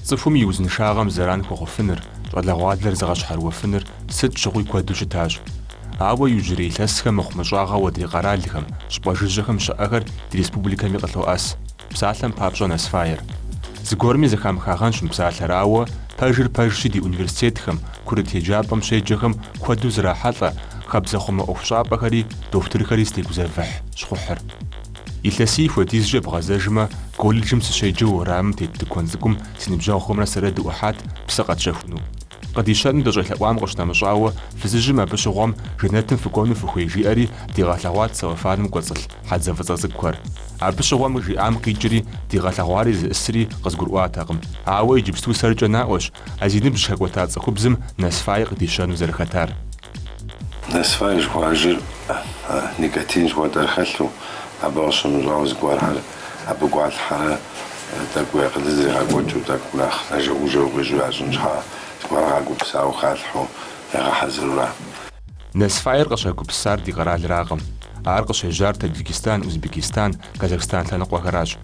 цӀыхум и узыншагъэм зэран хуэгъуэфыныр, щӀалэгъуалэр зыгъэщхьэрыуэфыныр сыт щыгъуи куэду щытащ. Ауэ иужьрей илъэсхэм мыхъумыщӀагъэу адрей къэралхэм, щӀыпӀэ жыжьэхэм щыӀэхэр ди республикэми къылъоӀэс. Псалъэм папщӀэ Насфайр. Зыгуэрми зэхамыхагъэнщ мы псалъэр, ауэ пэжыр пэжщи ди университетхэм, курыт еджапӀэм щеджэхэм куэду зрахьэлӀэ хабзэхъумэ ӀуэхущӀапӀэхэри, дохутырхэри здегузэвыхь щхъухьыр. Илъэсий хуэдизкӀэ бгъэзэжмэ, колледжым сыщеджэу уэрамым тет тыкуэн цӀыкӀум си ныбжьэгъухэмрэ сэрэ дыӀухьат псэ къэтщэхуну. Къыдищэну дыщӀелъэӀуам къыщынэмыщӀауэ, фызыжьым абы щыгъуэм жэнэтым фыкӀуэну фыхуей жиӀэри дигъэлъэгъуат целлофаным кӀуэцӀылъ хьэдзэ фӀыцӀэ цӀыкӀухэр. Абы щыгъуэм жиӀам къикӀри дигъэлъэгъуари зыӀысри къызгурыӀуатэкъым. Ауэ иджыпсту сэркӀэ наӀуэщ а зи ныбжь хэкӀуэта цӀыхубзым Насфай къыдищэну зэрыхэтар. Насфай жыхуэжыр никотин жыхуэдэр хэлъу, абы къыщымыщӀауэ зыгуэрхэр абы гуалъхьэрэ тӀэкӀу къызэригъэкӀуэкӀыу тӀэкӀу нэхъ нэжэгужэу къищӀу ящӀын щхьа зыгуэргъэгупсауэ халъхьэу ягъэхьэзырура. Насфайр къыщагупсысар ди къэралракъым. Ар къыщежьар Таджикистан, Узбекистан, Казахстан лъэныкъуэхэращ.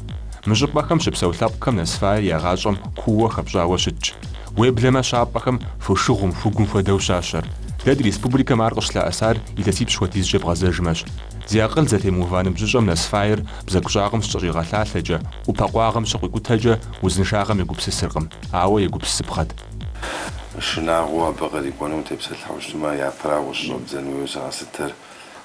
Мы щӀыпӀэхэм щыпсэу лъэпкъхэм Насфайр я гъащӀэм куууэ хэпщӀауэ щытщ. Уеблэмэ щапӀэхэм фошыгъум, хугум хуэдэу щащэр. Дэ ди республикэм ар къыщылъэӀэсар илъэсипщӀ хуэдизкӀэ бгъэзэжмэщ. Зи акъыл зэтемыува ныбжьыщӀэм Насфайр бзэгу щӀагъым щыкӀэщӀигъэлъалъэкӀэ, Ӏупэкъуагъым щыкъикӀутэкӀэ узыншагъэм егупсысыркъым, ауэ егупсысыпхъэт. Шынагъуэ абы кърикӀуэну тепсэлъэу щытмэ, япэрауэ щыщӀэбдзэну зыгъэсытыр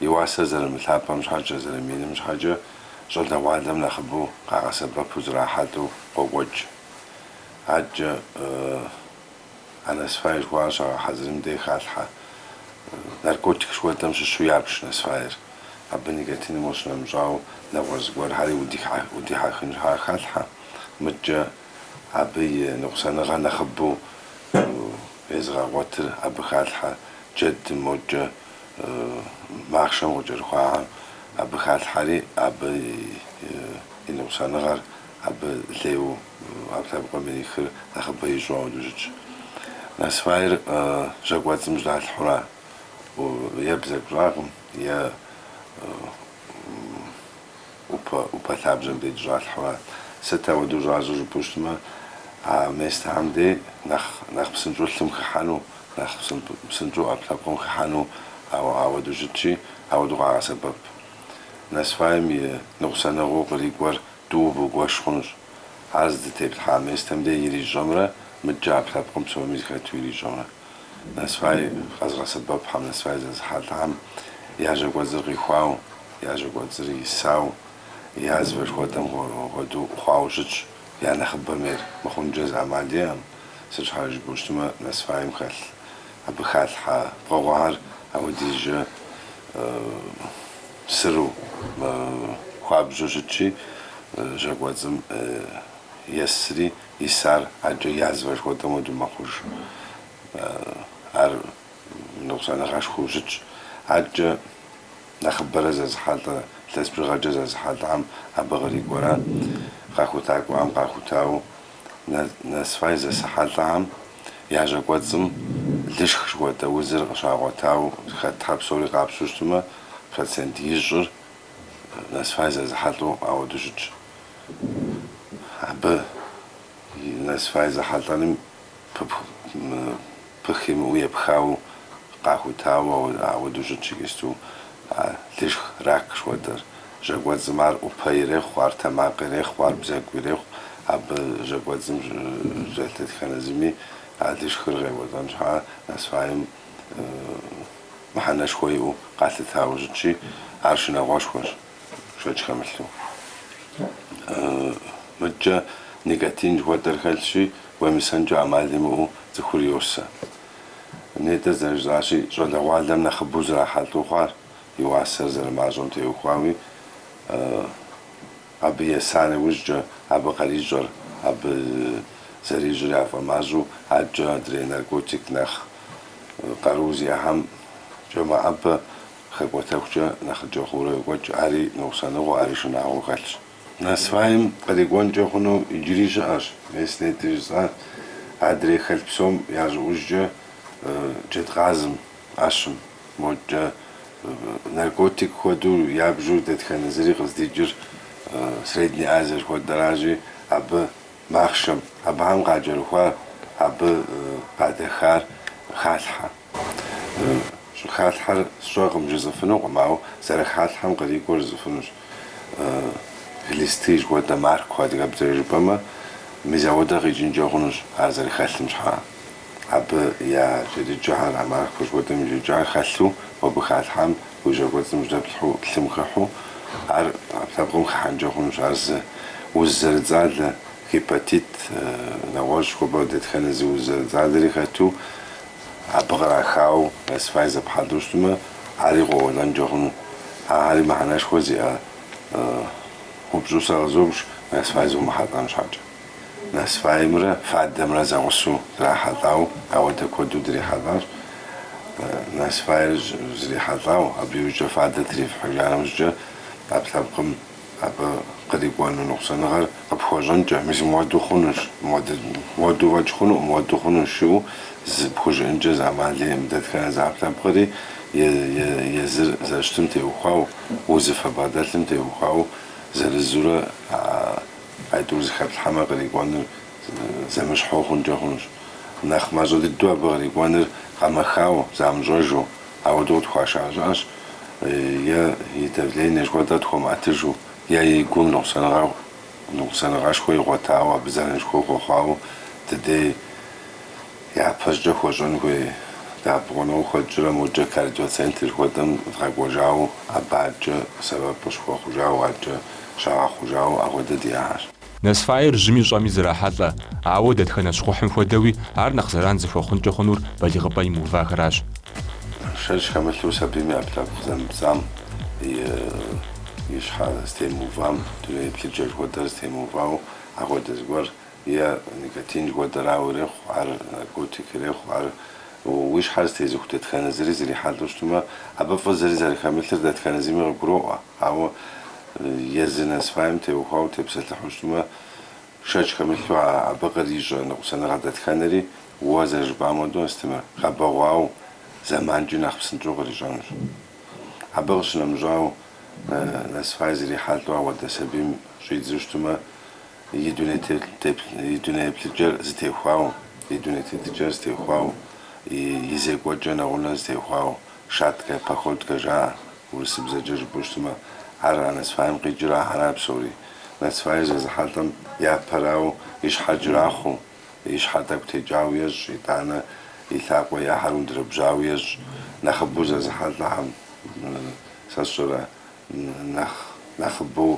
и уасэр зэрымылъапӀэм щхьэкӀэ, зэрыминым щхьэкӀэ, щӀалэгъуалэм нэхъыбэу къагъэсэбэпу зрахьэлӀэу къокӀуэкӀ. АдэкӀэ а Насфайр жыхуаӀэр щагъэхьэзырым де халъхьэ. Наркотик жыхуэдэм щыщу ябж Насфайр. Абы никотиным ущынэмыщӀауэ нэгъуэщӀ зыгуэрхьэри удихьэхын щхьа халъхьэ. МыдкӀэ абы и ныкъусаныгъэр нэхъыбэу езыгъэгъуэтыр абы халъхьэ. Джэдым моджэ махъшэм къыкӀэрыхуагъэм абы халъхьэри, абы и ныкъусаныгъэр абы лейуэ лъэпкъым ирихыр нэхъыбэ ищӀауэ щытщ. Насфайр жьакӏуэцӏым щӏалъхьэурэ е бзэгу щӏагъым е ӏупэ лъабжьэм дей щӏалъхьэурэ. Сыт ауэдэу щӏащӏэу жыпӏэу щытмэ, а местхьэм дей нэхъ псынщӏэу лъым хыхьэну, нэхъ псынщӏэу ӏэпкълъэпкъым хыхьэну ауэдэу щытщи, ауэдэу къагъэсэбэп. Насфайм и ныкъусаныгъэу кърикӏуэр дууbu гуэш хъунущ. Ар здытеплъхьа местхэм дей ирищӏэмрэ, мыдкӏэ ӏэпкълъэпкъым псоми зыхэту ирищӏэмрэ. Насфай къэзгъэсэбэпхьэм, Насфай зэзыхьэлӏам я жьакӏуэцӏыр къихуауэ, я жьакӏуэцӏыр исауэ, язвэ жыхуэдэм хуэдэу хъуауэ щытщ. Я нэхъыбэм мыхъункӏэ зыӏэмал иӏэм. Сыт щхьа жыпӏэу щытмэ, Насфайм хэлъ абы халъхьэ пкъыгъуэхьэр апхуэдизкӏэ сыру хуабжьу щытщи, жьакӏуэцӏым есри исар адэкӏэ язвэ жыхуэдэм хуэдэу мэхъуж. Ар ныкъусаныгъэшхуэу щытщ. Адэкӏэ нэхъыбэрэ зэзыхьэлӏэ, илъэс бжыгъэкӏэ зэзыхьэлӏэм абы кърикӏуэрэ къахута кӏуам къахутауэ Насфай зэсыхьэлӏэм я жьакӏуэцӏым лышх жыхуэдэ узыр къыщагъуэтауэ хэтхьэ псори къапщу щытмэ, процент ищӏыр Насфай зэзыхьэлӏэу ауэдэу щытщ. Абы Насфай зэхьэлӏэным пых имыӏэу епхауэ къахутауэ ауэдэу щытщ иджысту. Лышх, рак жыхуэдэр. Жьакӏуэцӏым ар ӏупэ ирехъу, ар тэмакъ ирехъу, ар бзэгу ирехъу. Абы жьакӏуэцӏым щӏэлъ дэтхэнэ зыми а лышхыр къеуэлӏэн щхьа Насфайм мыхьэнэшхуэ иӏэу къалъытауэ щытщи, ар шынагъуэшхуэщ, шэч хэмылъу. Мыдкӏэ никотин жыхуэдэр хэлъщи, уемысэнкӏэ ӏэмал имыӏэу цӏыхур йосэ. Нетӏэ зэрыжраӏащи, щӏалэгъуалэм нэхъыбэу зрахьэлӏэу хъуар, и уасэр зэрымащӏэм теухуауи, абы еса нэужькӏэ, абы кърищӏэр, абы зэрищӏыр яфӏэмащӏэу, адэкӏэ адрей наркотик нэхъ къару зиӏэхьэм кӏэмэӏэпэ хэкӏуэтэхукӏэ нэхъ ӏэджэгъуурэ йокӏуэкӏ, ари ныкъусаныгъэу, ари шынагъуэу хэлъщ. Насфайм кърикӏуэнкӏэ хъуну иджыри щыӏэщ. Местнетыр жысӏэр адрей хэлъ псом ящӏыӏужкӏэ джэдкъазым, ӏэщым, моджкӏэ наркотик хуэдэу ябжу дэтхэнэ зыри къыздикӏыр Средняя Азие жыхуэдэращи, абы ماخشم أبهم قاجروا أب قادخار خالحة شو خالحة شوغم جزفنو وماو زر خالحة قريب جزفنوش ليستيج ودا مارك وادي قبل بما مزاودا غيجين جاهونش عزر خالم شحا أب يا جدي جهان عمارك وش ودا مجي جهان خالو وبخالحة وجا ودا مجبلحو كلم خحو عر تبغون خان جاهونش عز وزرزال هيباتيت نواج كوبودت خنزي وزرزال ريخاتو أبغى خاو بس فايز بحدوش تما علي قولان جاهون علي معناش خوزي وبجوس غزوبش ناس فايز ومحطانش حاجة ناس فايمرة فعدم رزا وصو راح حطاو أو تكودو دري حطاش ناس فايز زري حطاو أبي وجه فعدة تريف حجانا وجه أبتبقم أب قريب وانو نقصان غير أبخوجان جه مش موادو خونش موادو واج خونو موادو خونش شو بخوج إنجاز عمالي مدد كان زعبتان بقري يزر زرشتم تيوخاو وزفة بعداتم تيوخاو زر الزورة عيدور زخاب الحما قريب وانو زمش حوخون جاهونش نخ مازو دي دوا بقريب وانو قام خاو زعم جوجو أو دوت خواش عجاش يا يتبلين نشوات تخوم عتجو يا يقول نقصان غاش خوي غوتاو بزانش خو خاو تدي يا باش جو خوجون خوي دا بغونو خوجرا موجا كارديو سنتر خودم غاجاو اباج سبب باش خو خوجاو اج شا خوجاو اود دياش نسفاير جمي جامي زراحة عودت خنا شخوحم خودوي عر نخزران زفوخن جخنور بلغ باي موفاخراش شاش خمسلو سبيمي ابتاب زم يشحال استيموفام تري بليجر خودر استيموفاو اود زغور يا نيكاتين خودر اورخ عر كوتي كريخ عر ويش حال تيزو خدت خنا زري حالوشتما ابا فزري زري خمسل دت خنا زيمي غرو او يزنس فهمت وخاو تبسل حوشتما شاش خمسلو ابا قريج نقصنا غدت خنري وازج بامودو استما خباو زمان جناح بسنجو غريجان ابا شنم جاو ناس فايزري حالتو ود سبيم شيء زوجتما يدوني بلجر زتيخواو يدوني تلجر زتيخواو يزيق وجنا ولا زتيخواو شاتك باخولت كجا ورسب زجر بوشتما على ناس فاهم قيجرا على بسوري ناس فايز إذا حالتم يا براو إيش حجراخو إيش حتى بتجاويج يتانا يثاقوا يا حرون درب جاويج نخبوز إذا حالتم ساسورة نخبو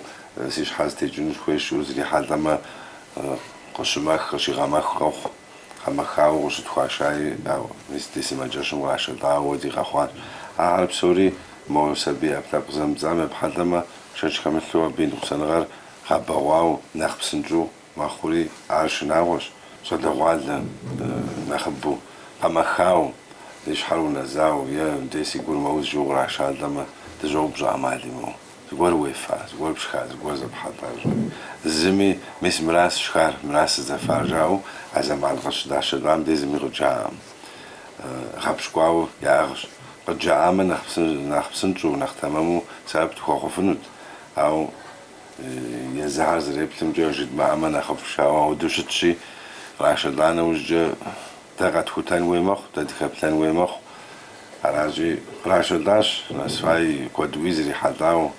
سيش حاز تجنوش خويش وزري حالتما قشماخ غماخ خوخ خمخاو وش تخاشاي أو نستيسي ما جاشم وعشر داو ودي غخوان عرب سوري مو سبي أبتاب زمزام بحالتما شاش كمثلوا بين وسنغر خبواو نخبسنجو ماخوري عرش ناوش صدق وعد نخبو خمخاو ليش حلونا زاو يا ديسي يقول موز جو عشان لما تجاوب جامالي مو تقول ويفا تقول بشخار تقول زبحطة الزمي مس مراس شخار مراس زفار جاو عزم على الغش داش دام ديزي ميغو جام خبشكواو يا أغش قد جامنا نخبسنجو نختممو سبب تخوخو فنود أو يزهر زريبتم جو جد معما نخبشاو ودوشت شي راشد لانا وجه تاقت خوتان ويمخ تدخبتان ويمخ راجي راشد داش نسفاي كود ويزري حداو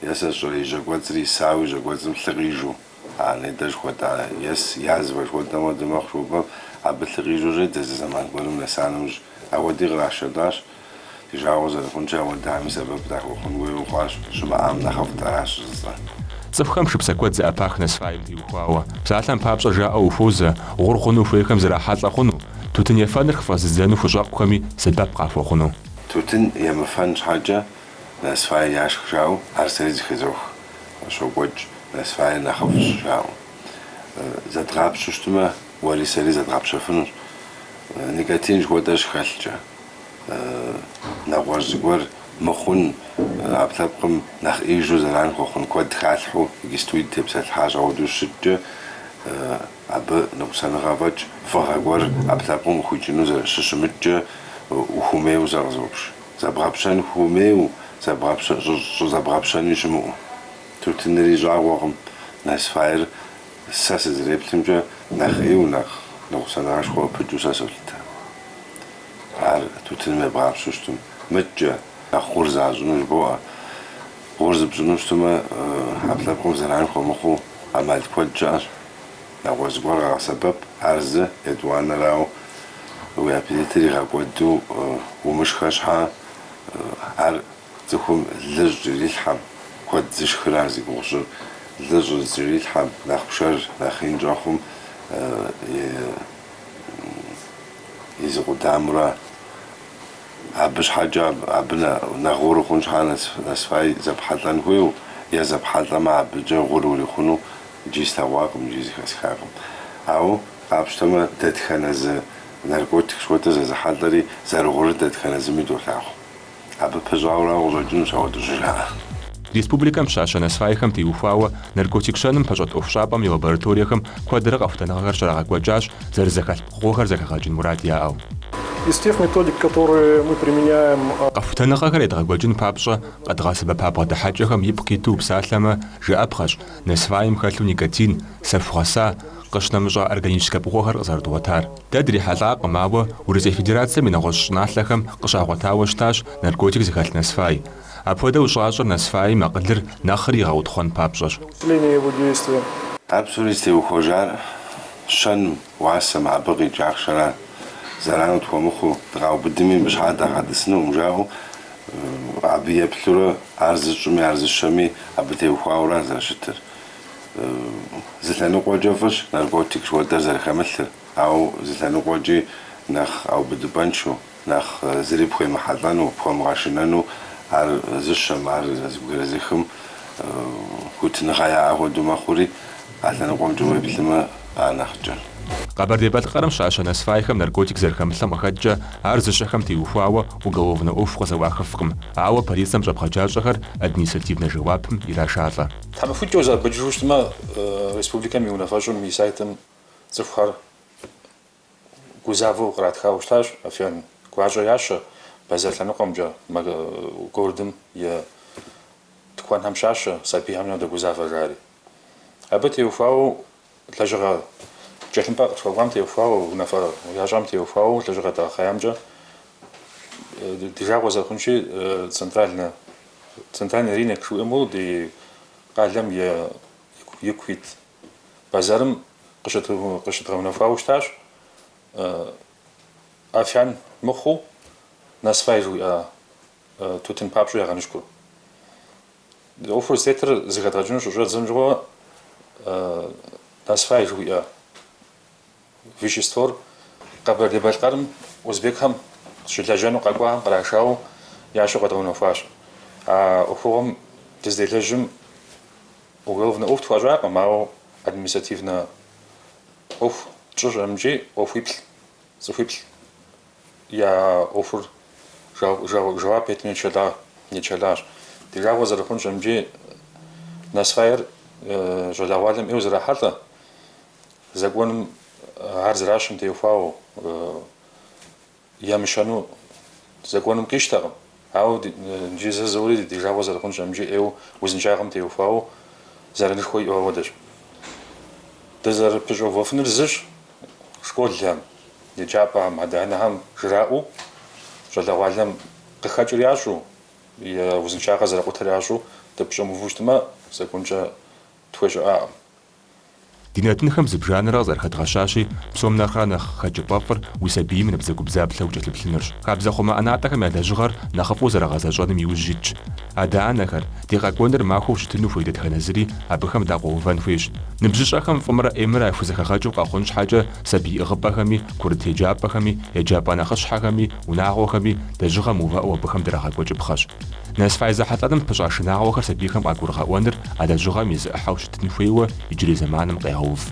يسا شوري جاكوات زري ساوي جاكوات زمثلغيجو يعني داش خوتا يس يازوش خوتا ما دماغ شوبا عبثلغيجو جيد زمان قولم نسانوج أودي راشد داش تجاوز الخنجة ودعم سبب داخل خنوي وخاش شو عام نخف تراش زمان صفخم شبسكوت زي أباخ نسفايل دي وخواوا بساعتان بابس جاء وفوزة غرخنو فيكم زراحات لخنو توتن يفان رخفاز الزانو فجاق كمي سبب قافو خنو توتن يمفانش حاجة نسفايل يعشق جاو عرسيز خزوخ شو بوج نسفايل نخفش جاو زاد غاب شوشتما ولي سري زاد غاب شفنوش نيكاتين جواداش خالجة نغوار زغور مخون أبتبقم نخ إيجو زران خوخن كود خالحو يجستويد تبسات حاجة ودوش شجة أب نبسان غابج فغاور أبتبقم خوجينو زر ششمجة وخوميو زغزوبش زبغابشان خوميو زبغابشان يشمو توتنري جاوغم ناس فاير ساس زريبتمجا نخيو نغسنا شخو بجوسا سولتا عار توتن مبعر شوشتم متجا نخورز عزونوش بوا غورز بزنوشتما حبلكم زرعانكم مخو عمال كوجار نغوز بورغا سبب عرزة يدوانا راو ويا بيتري غاقودو ومش خاشحا عار تكون لج ريحم كود زيش خرازي غوشر لج ريحم نخبشر نخين جاخم يزقو دامرا عبش حاجة عبنا نغورو خونش حانس نسفاي زبحلان هويو يا زبحلان ما عبجا غورو خونو جيستا واقم جيزي خاسخاقم أو عبشتما تدخنز ناركوتك شوتا زحلدري زرغور تدخنز ميدو لاخو عب بجاورا غورجون شاودو جلا Республикам щащэ нэсфайхэм теухуауэ наркотик шэным пэщӏэт ӏуэхущӏапӏэм и лабораториехэм куэдрэ къэхутэныгъэхэр щрагъэкӏуэкӏащ зэрызэхэлъ пкъыгъуэхэр зэхэгъэкӏын мурад яӏэу. Из тех методик, которые мы применяем, Къэхутэныгъэхэр едгъэкӏуэкӏын папщӏэ къэдгъэсэбэпа бгъэдыхьэкӏэхэм ипкъ иту упсалъэмэ жыӏэпхъэщ нэсфайм хэлъу никотин, сэху гъэса, къыщынэмыщӏа органическэ пкъыгъуэхэр къызэрыдгъуэтар. Дэ дрихьэлӏакъым, ауэ Урысей Федерацием и нэгъуэщӏ щӏыналъэхэм къыщагъуэтауэ щытащ наркотик зыхэлъ нэсфай. Апхуэдэу щӏащӏэр нэсфайм акъылыр нэхъри игъэутхъуэн папщӏэщ. усиление его действия. Абсолютно ухожар шан васам абыгы жакшара заран тхомуху дгаубдими бишхада хадисну мжау абия плура арзышми абте ухаура зашитер зелану qoджафш наркотик швода зархамэлъыр ау зелану qoджи нах ау бдбанчу нах зрипхуй махалану пхомгашинану ар зышам ар згрезихым хутнагая агоду махури алану qoджу битлма анахджан Къэбэрдей-Балъкъэрым щащэ нэсфайхэм наркотик зэрыхэмылъэм къыхэкӏкӏэ ар зыщэхэм теухуауэ уголовнэ ӏуэху къызэуахыфкъым, ауэ полицием щӏэбгъэджащӏэхэр административнэ жэуапым ирашалӏэ. Тхьэмыхукӏэу зэрыбэджыжыщтмэ, республикэм и унафэщӏым и сайтым цӏыхухэр гузавэу къратхауэ щытащ, афен гуащӏэ ящэ базэ лъэныкъуэмкӏэ городэм и тыкуэнхэм щащэ сабийхьэм дэгузавэ жари. Абы теухуауэ лэжьыгъэ кӏэлъымпӏэ къытхуэкӏуам теухуауэ унафэ ящӏэм теухуауэ лэжьыгъэ дэгъэхъеямкӏэ ди жагъуэ зэрыхъунщи центральный рынок жыӏэмэ ди къалэм и куит базарым къыщыдгъэунэхуауэ щытащ. Афян мыхъуу нэсфай жиӏэ тутын папщӏэу ягъэныщкӏуэ. Ӏуэхур зытетыр зыхэдгъэкӏыну щӏыщӏэдзэм щыгъуэ нэсфай жиӏэ веществор Къэбэрдей-Балъкъэрым узбекхэм щылэжьэну къэкӏуахэм кърашауэ ящэу къэдгъэунэхуащ. А ӏуэхугъуэм дызделэжьым уголовнэ ӏуэху тхуащӏакъым, ауэ административнэ ӏуэху тщӏыщӏэмчӏи ӏуэхуиплӏ, цӏыхуиплӏ я ӏуэхур жэуап етым нечэлащ. Ди жагъуэ зэрыхъун щӏэмчӏи нэсфайр щӏалэгъуалэм ӏейуэ зэрахьэлӏэ, зэгуэным ар зэращым теухуауэ емыщэну зэгуэным къищтэкъым, ауэ иджы зэзэури ди жагъуэ зэрыхъун щӏэмчӏи ӏейуэ узыншагъэм теухуауэ зэранышхуэ иӏэуэ хуэдэщ. Дызэрыпыщӏэувэфыныр зыщ школхэм, еджапӏэхэм, адэ-анэхэм жраӏуу щӏалэгъуалэм къыхэкӏыр ящӏу, узыншагъэ зэрыкъутэр ящӏу дыпщӏэмыуву щытмэ, зэгуэнкӏэ тхуещӏыӏакъым. Ди натынхэм зыбжанэрэ къызэрыхэдгъэщащи, псом нэхърэ нэхъ хэкӏыпӏэфӏыр уи сабийм ныбзэгубдзаплъэу кӏэлъыплъынырщ. Хабзэхъумэ ӏэнатӏэхэм я лэжьыгъэр нэхъыфӏу зэрагъэзэщӏэным иужь итщ. Адэ-анэхэр ди къэкӏуэныр махуэу щытыну хуей дэтхэнэ зыри абыхэм дакъуэувэн хуейщ. Ныбжьыщӏэхэм фӏымрэ ӏеймрэ яхузэхэгъэкӏыу къэхъун щхьэкӏэ сабий ӏыгъыпӏэхэми, курыт еджапӏэхэми, еджапӏэ нэхъыщхьэхэми, унагъуэхэми лэжьыгъэм увэӏэу абыхэм драгъэкӏуэкӏыпхъэщ. Нэсфай зэхьэлӏэным пыщӏа шынагъуэхэр сабийхэм къагурыгъэӏуэныр а лэжьыгъэм и зы ӏыхьэу щытын хуейуэ иджырей зэманым къегъэув.